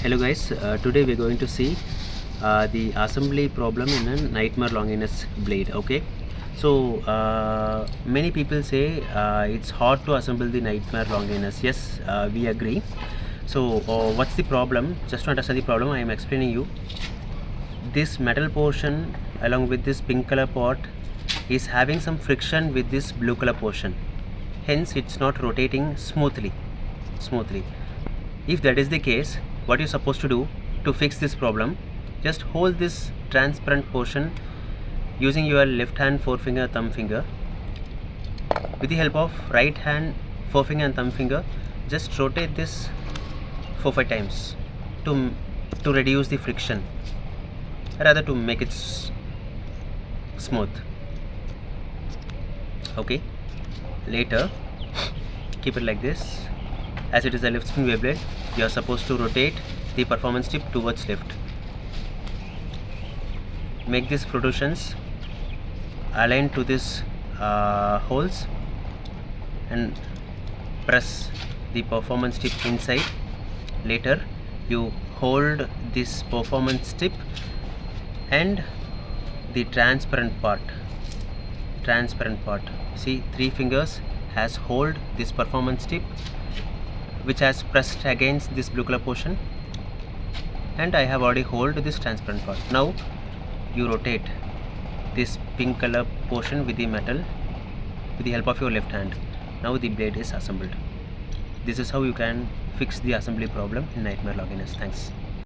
Hello guys, today we're going to see the assembly problem in a Nightmare Longinus blade. Okay, so many people say it's hard to assemble the Nightmare Longinus. Yes, we agree. So what's the problem? Just to understand the problem, I am explaining you. This metal portion along with this pink color part is having some friction with this blue color portion, hence it's not rotating smoothly. If that is the case, what you're supposed to do to fix this problem, just hold this transparent portion using your left hand forefinger, thumb finger. With the help of right hand forefinger and thumb finger, just rotate this 4-5 times to reduce the friction, rather to make it smooth. Okay, later keep it like this. As it is a left spin wave blade, you are supposed to rotate the performance tip towards left. Make these protrusions aligned to this holes and press the performance tip inside. Later you hold this performance tip and the transparent part. See, 3 fingers has hold this performance tip which has pressed against this blue color portion, and I have already hold this transparent part. Now you rotate this pink color portion with the metal with the help of your left hand. Now the blade is assembled. This is how you can fix the assembly problem in Nightmare Longinus. Thanks.